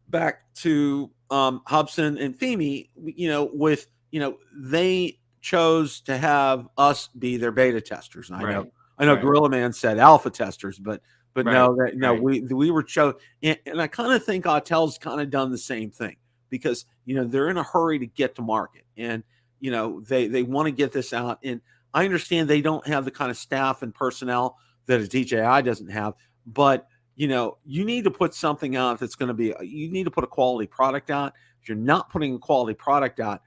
back to Hubson and Fimi. They chose to have us be their beta testers. And I know Gorilla Man said alpha testers, but we were chosen. And I kind of think Autel's kind of done the same thing because they're in a hurry to get to market, and they want to get this out. And I understand they don't have the kind of staff and personnel that a DJI doesn't have, but you need to put something out that's going to be. You need to put a quality product out. If you're not putting a quality product out,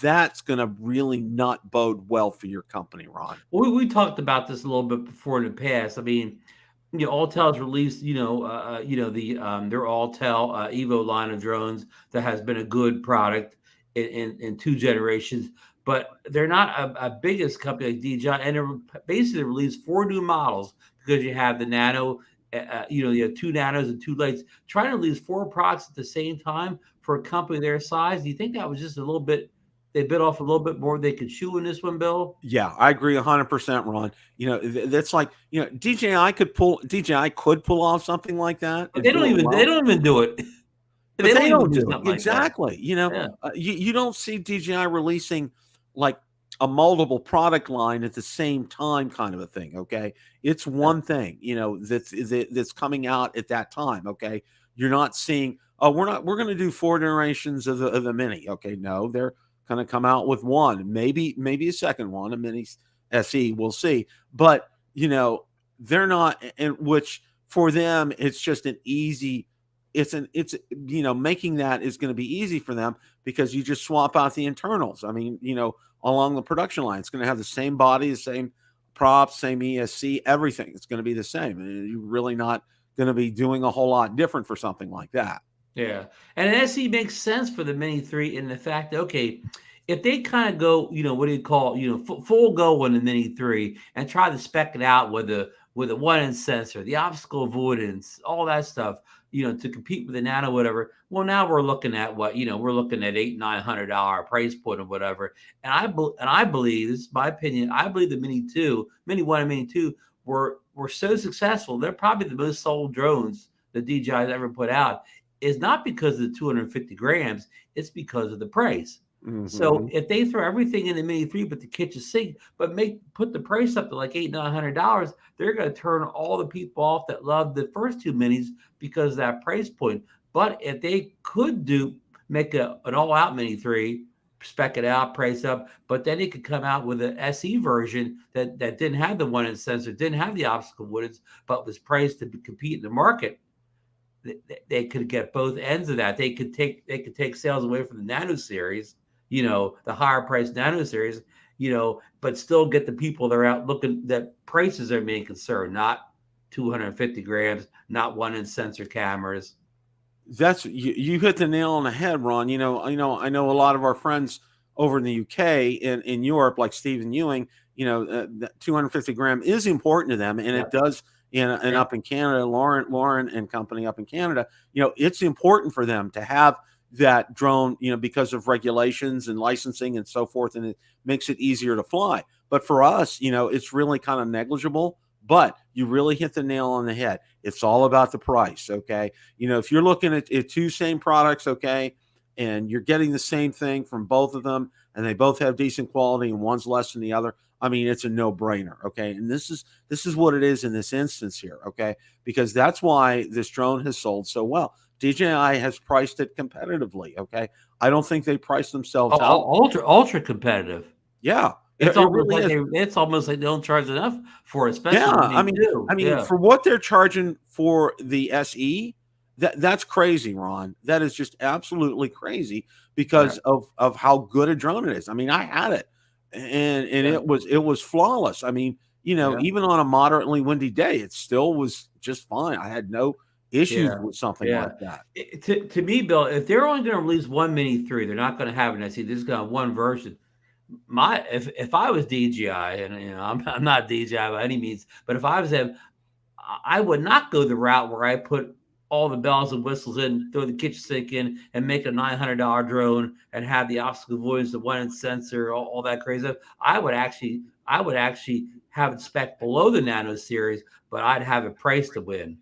that's going to really not bode well for your company, Ron. Well, we talked about this a little bit before in the past. I mean, Autel's released, their Autel Evo line of drones that has been a good product in 2 generations, but they're not a biggest company like DJI, and they're basically released 4 new models because you have the Nano, you have 2 Nanos and 2 Lights. Trying to release 4 products at the same time for a company their size, do you think that was just a little bit? They bit off a little bit more they could chew in this one, Bill. Yeah, I agree 100%, Ron. That's like DJI could pull off something like that. But they don't even do it. They don't do it. Exactly. You don't see DJI releasing like a multiple product line at the same time kind of a thing. Okay, it's one thing, that's coming out at that time. Okay, you're not seeing, oh, we're going to do 4 generations of the Mini. Okay, no, they're going to come out with one, maybe a second one, a Mini SE. We'll see, but they're not, and which for them it's just an easy. It's making that is going to be easy for them because you just swap out the internals. I mean, along the production line, it's going to have the same body, the same props, same ESC, everything. It's going to be the same. And you're really not going to be doing a whole lot different for something like that. Yeah, and an SE makes sense for the Mini 3 in the fact that, okay, if they kind of go, what do you call, full go on the Mini 3 and try to spec it out with a 1-inch sensor, the obstacle avoidance, all that stuff, to compete with the Nano, whatever. Well, now we're looking at what, we're looking at $800-900 price point or whatever. And I believe, this is my opinion, I believe the Mini 1 and Mini 2 were so successful. They're probably the most sold drones that DJI has ever put out. Is not because of the 250 grams, it's because of the price. Mm-hmm. So if they throw everything in the Mini 3 but the kitchen sink, but put the price up to like $800-900, they're going to turn all the people off that love the first 2 Minis because of that price point. But if they could make an all-out Mini 3, spec it out, price up, but then it could come out with an SE version that didn't have the 1-inch sensor, didn't have the obstacle avoidance, but was priced to compete in the market. They could get both ends of that. They could take sales away from the Nano series, the higher priced Nano series, but still get the people that are out looking, that prices are main concern, not 250 grams, not 1-inch sensor cameras. That's you hit the nail on the head, Ron. I know a lot of our friends over in the UK and in Europe, like Stephen Ewing, that 250 gram is important to them, and it does. And up in Canada, Lauren and company up in Canada, it's important for them to have that drone, because of regulations and licensing and so forth, and it makes it easier to fly. But for us, it's really kind of negligible. But you really hit the nail on the head. It's all about the price, okay? If you're looking at 2 same products, okay, and you're getting the same thing from both of them, and they both have decent quality, and one's less than the other, I mean, it's a no-brainer, okay? And this is what it is in this instance here, okay? Because that's why this drone has sold so well. DJI has priced it competitively, okay? I don't think they priced themselves out. Ultra competitive. Yeah. It's almost like they don't charge enough for it, especially. Yeah, for what they're charging for the SE, that's crazy, Ron. That is just absolutely crazy because of how good a drone it is. I mean, I had it. And it was flawless. I mean, even on a moderately windy day, it still was just fine. I had no issues with something like that. To me, Bill, if they're only going to release 1 Mini 3, they're not going to have an SE. They're just going to have one version. If I was DJI, and I'm not DJI by any means, but if I was them, I would not go the route where I put all the bells and whistles in, throw the kitchen sink in, and make a $900 drone and have the obstacle avoidance, the 1-inch sensor, all that crazy stuff. I would actually have it spec below the Nano series, but I'd have it priced to win.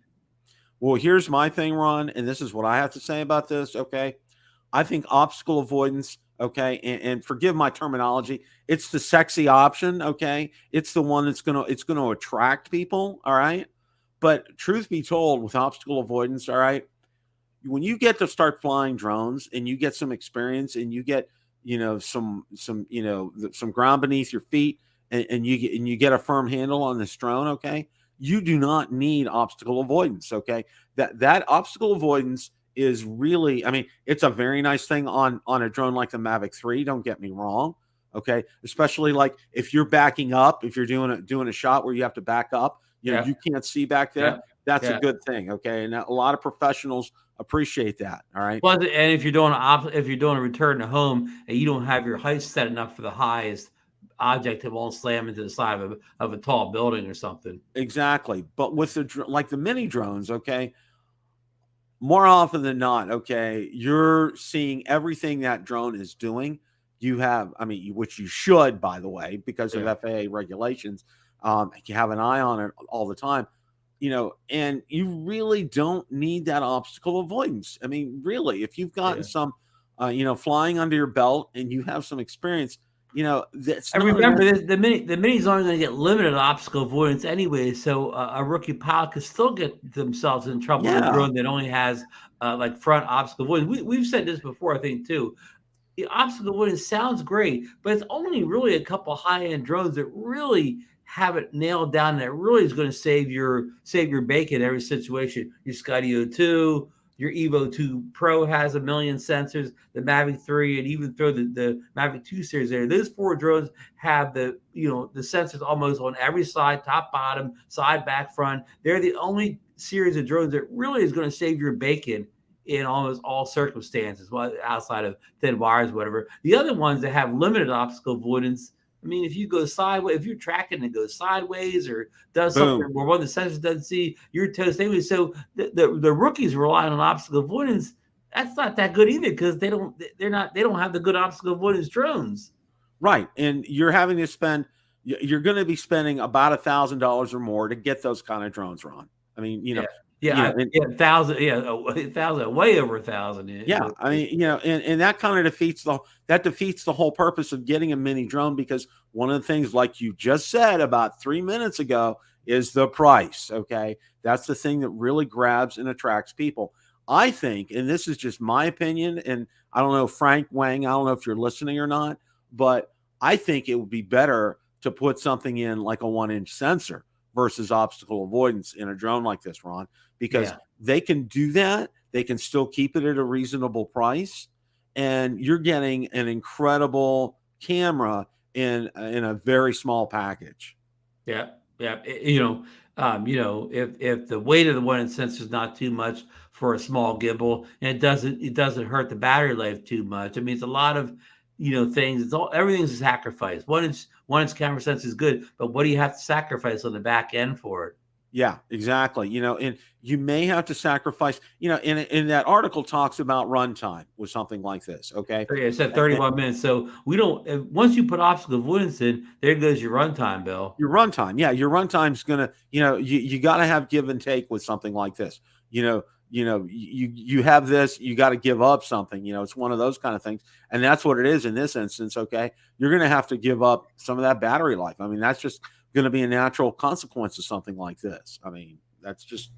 Well, here's my thing, Ron, and this is what I have to say about this. Okay, I think obstacle avoidance. Okay, and forgive my terminology. It's the sexy option. Okay, it's the one that's gonna attract people. All right. But truth be told, with obstacle avoidance, all right, when you get to start flying drones and you get some experience and you get, some ground beneath your feet and you get a firm handle on this drone, okay, you do not need obstacle avoidance, okay? That obstacle avoidance is really, I mean, it's a very nice thing on a drone like the Mavic 3, don't get me wrong, okay? Especially like if you're backing up, if you're doing a shot where you have to back up, you can't see back there. That's a good thing, okay? And a lot of professionals appreciate that. All right. Well, and if you're doing a return to home and you don't have your height set enough for the highest object, it won't slam into the side of a tall building or something. Exactly. But with the mini drones, okay, more often than not, okay, you're seeing everything that drone is doing. You have, which you should, by the way, because of FAA regulations. You have an eye on it all the time, and you really don't need that obstacle avoidance. I mean, really, if you've gotten some, flying under your belt and you have some experience, That's And remember, the Mini's only going to get limited obstacle avoidance anyway, so a rookie pilot can still get themselves in trouble with a drone that only has like front obstacle avoidance. We've said this before, I think, too. The obstacle avoidance sounds great, but it's only really a couple high-end drones that really have it nailed down. That really is going to save your bacon in every situation. Your Skydio 2, your Evo 2 Pro has 1 million sensors. The Mavic 3, and even throw the Mavic 2 series there. Those 4 drones have the sensors almost on every side, top, bottom, side, back, front. They're the only series of drones that really is going to save your bacon in almost all circumstances, outside of thin wires, whatever. The other ones that have limited obstacle avoidance, I mean, if you go sideways, if you're tracking and goes sideways or does something where one of the sensors doesn't see, you're toast anyway. So the rookies relying on obstacle avoidance, that's not that good either, because they don't have the good obstacle avoidance drones. Right, and you're having to spend. You're going to be spending about $1,000 or more to get those kind of drones, Ron. I mean, $1,000, way over $1,000. Yeah, I mean, and that kind of defeats the whole purpose of getting a mini drone, because one of the things, like you just said about 3 minutes ago, is the price. Okay, that's the thing that really grabs and attracts people. I think, and this is just my opinion, and I don't know, Frank Wang, I don't know if you're listening or not, but I think it would be better to put something in like a 1-inch sensor versus obstacle avoidance in a drone like this, Ron, because they can do that. They can still keep it at a reasonable price, and you're getting an incredible camera in a very small package. Yeah. If the weight of the 1-inch sensor is not too much for a small gimbal, and it doesn't hurt the battery life too much. I mean, it's a lot of things. Everything's a sacrifice. 1-inch camera sensor is good, but what do you have to sacrifice on the back end for it? Yeah, exactly. And you may have to sacrifice, in that article talks about runtime with something like this. Okay. Yeah, it said 31 minutes. So once you put obstacle avoidance in, there goes your runtime, Bill. Your runtime. Yeah. Your runtime's going to, you got to have give and take with something like this. You have this, you got to give up something, it's one of those kind of things. And that's what it is in this instance. Okay. You're going to have to give up some of that battery life. I mean, that's just going to be a natural consequence of something like this. I mean, that's just,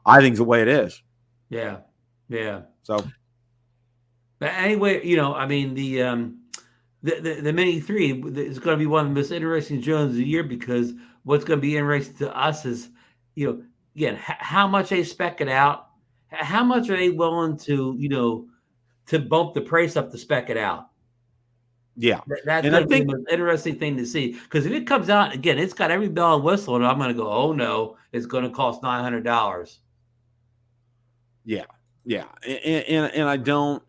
I think, the way it is. Yeah. So, but anyway, I mean, the Mini 3 is going to be one of the most interesting drones of the year, because what's going to be interesting to us is, again, how much they spec it out, how much are they willing to, to bump the price up to spec it out. Yeah, that's going to be the most interesting thing to see, because if it comes out again, it's got every bell and whistle, and I'm going to go, oh no, it's going to cost $900. Yeah, and I don't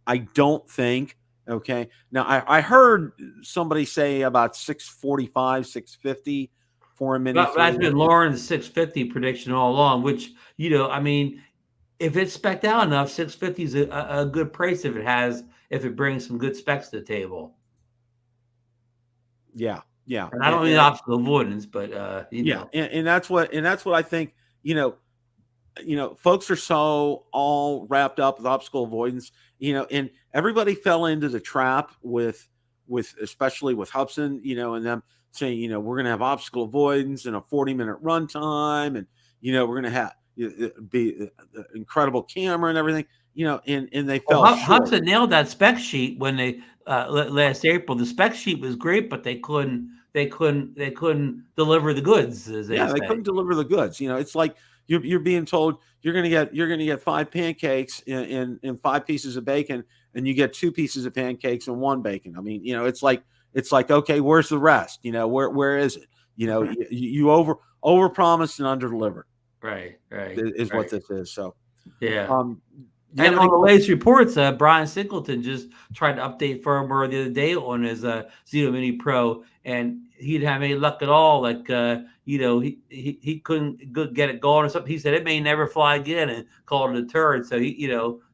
I don't think. Okay, now I heard somebody say about 645, 650 for a Mini. That's been Lauren's 650 prediction all along, which I mean, if it's spec'd out enough, 650 is a good price if it brings some good specs to the table. Yeah. And I don't mean obstacle avoidance, but and that's what I think. Folks are so all wrapped up with obstacle avoidance, and everybody fell into the trap with especially with Hubson, and them saying, we're going to have obstacle avoidance and a 40-minute runtime, and we're going to have be incredible camera and everything, and they fell short. Hubson nailed that spec sheet when they last April. The spec sheet was great, but they couldn't deliver the goods, as they say. They couldn't deliver the goods. It's like you're being told you're gonna get 5 pancakes in 5 pieces of bacon, and you get 2 pieces of pancakes and 1 bacon. I mean, it's like okay, where's the rest? Where is it? You over promised and under delivered. Right. Is what this is. So yeah. And on the latest reports, Brian Singleton just tried to update firmware the other day on his Zero Mini Pro, and he didn't have any luck at all. Like he couldn't get it going or something. He said it may never fly again, and called it a turd. So he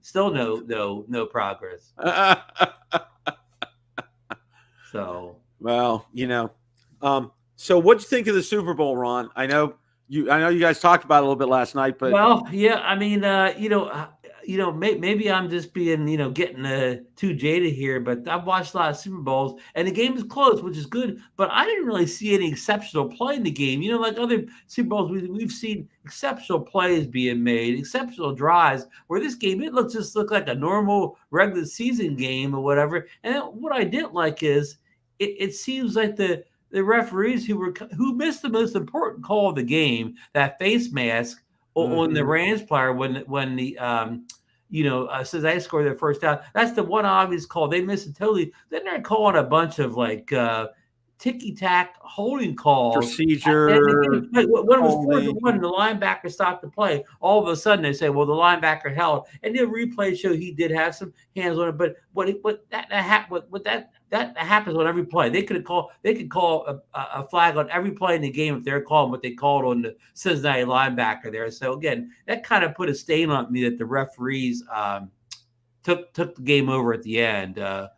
still no progress. So well, so what'd you think of the Super Bowl, Ron? I know you guys talked about it a little bit last night, but well, yeah, I mean, maybe I'm just being, getting too jaded here, but I've watched a lot of Super Bowls and the game is close, which is good. But I didn't really see any exceptional play in the game. Like other Super Bowls, we've seen exceptional plays being made, exceptional drives. Where this game, it just looked like a normal regular season game or whatever. And what I didn't like is it seems like the referees who missed the most important call of the game, that face mask on the Rams player when the says they scored their first down. That's the one obvious call. They missed it totally. Then they're calling a bunch of ticky-tack holding calls. Procedure. When it was 4-1, the linebacker stopped the play. All of a sudden, they say, well, the linebacker held. And the replay showed he did have some hands on it. But that happens on every play. They could call a flag on every play in the game if they're calling what they called on the Cincinnati linebacker there. So, again, that kind of put a stain on me that the referees took the game over at the end. I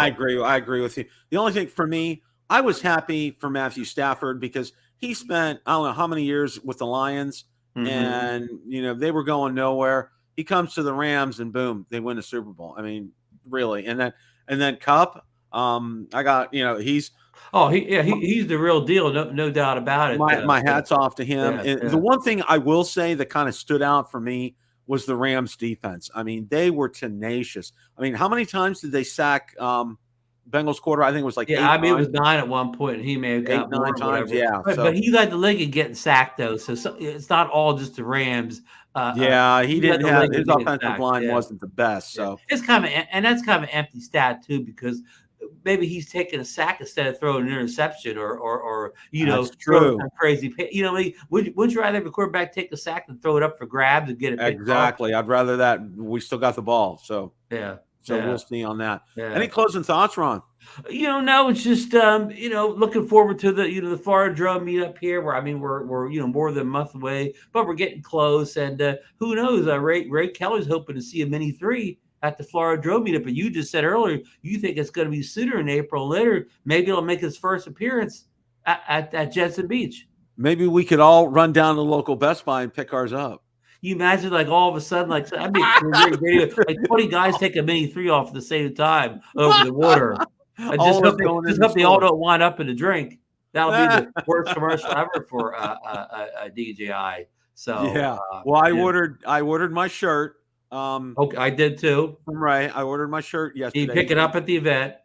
agree. I agree with you. The only thing for me, I was happy for Matthew Stafford because he spent, I don't know how many years with the Lions, and they were going nowhere. He comes to the Rams and boom, they win the Super Bowl. I mean, really. And then Cup, he's he's the real deal, no doubt about it. My hats off to him. The one thing I will say that kind of stood out for me was the Rams defense. I mean, they were tenacious. I mean, how many times did they sack Bengals quarter? I think it was like 8, it was 9 at one point, and he may have got 8-9 times. Yeah, but he led the league in getting sacked though, so it's not all just the Rams. He didn't have his offensive line wasn't the best. So it's kind of that's kind of an empty stat too, because maybe he's taking a sack instead of throwing an interception or throwing some crazy. Would you rather have a quarterback take a sack than throw it up for grabs and get it? Exactly. I'd rather that. We still got the ball. So we'll see on that. Yeah. Any closing thoughts, Ron? No, it's just looking forward to the Florida Drone meetup here. Where we're more than a month away, but we're getting close. And who knows? Ray Kelly's hoping to see a Mini 3 at the Florida Drone meetup. But you just said earlier you think it's going to be sooner in April. Later, maybe it'll make its first appearance at Jensen Beach. Maybe we could all run down to the local Best Buy and pick ours up. You imagine all of a sudden, I mean, video, 20 guys take a Mini 3 off at the same time over the water. I just hope they all don't wind up in a drink. That'll be the worst commercial ever for a DJI. So I ordered my shirt. Okay, I did too. Right, I ordered my shirt yesterday. You pick it up at the event.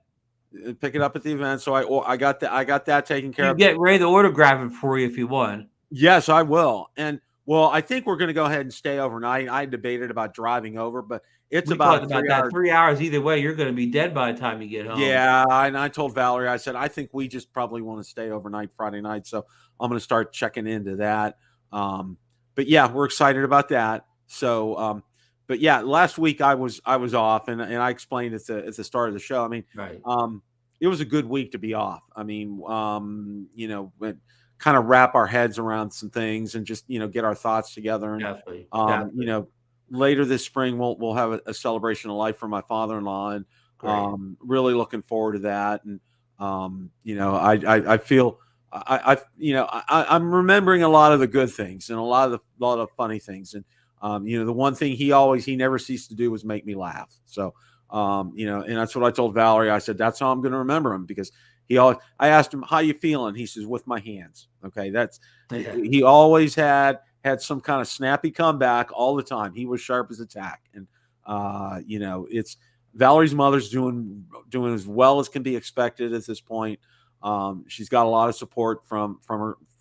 Pick it up at the event. So I got that taken care of. Get Ray to autograph it for you if you want. Yes, I will. And I think we're going to go ahead and stay overnight. I debated about driving over, but it's about 3 hours either way. You're going to be dead by the time you get home. Yeah, and I told Valerie, I said, I think we just probably want to stay overnight Friday night. So I'm going to start checking into that. But yeah, we're excited about that. So, but yeah, last week I was off, and I explained at the start of the show. I mean, right. It was a good week to be off. I mean, kind of wrap our heads around some things and just get our thoughts together. And Definitely. Later this spring we'll have a celebration of life for my father-in-law, and really looking forward to that. And I feel I'm remembering a lot of the good things and a lot of funny things. And the one thing he never ceased to do was make me laugh. So and that's what I told Valerie. I said that's how I'm going to remember him, because I asked him, how you feeling? He says, with my hands. Okay. He always had some kind of snappy comeback all the time. He was sharp as a tack. And, it's Valerie's mother's doing as well as can be expected at this point. She's got a lot of support from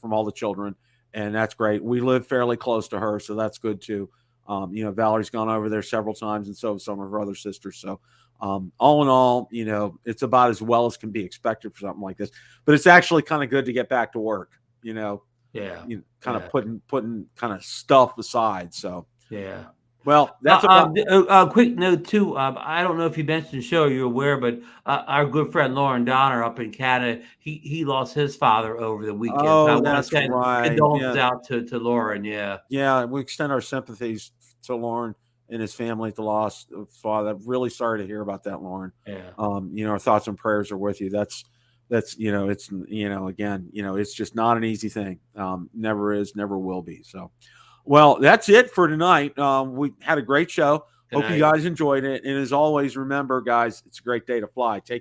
all the children, and that's great. We live fairly close to her, so that's good too. Valerie's gone over there several times, and so have some of her other sisters. So, all in all, it's about as well as can be expected for something like this. But it's actually kind of good to get back to work. Kind of putting kind of stuff aside. So yeah. Well, that's a quick note too. I don't know if you mentioned the show, you're aware, but our good friend Lauren Donner up in Canada, he lost his father over the weekend. Oh, so I that's want to right. Condolences out to Lauren. Yeah, we extend our sympathies to Lauren and his family at the loss of father. I'm really sorry to hear about that, Lauren. Yeah. Our thoughts and prayers are with you. That's again, it's just not an easy thing. Never is, never will be. So, Well, that's it for tonight. We had a great show. Good Hope you night. guys enjoyed it. And as always, remember, guys, it's a great day to fly. Take care.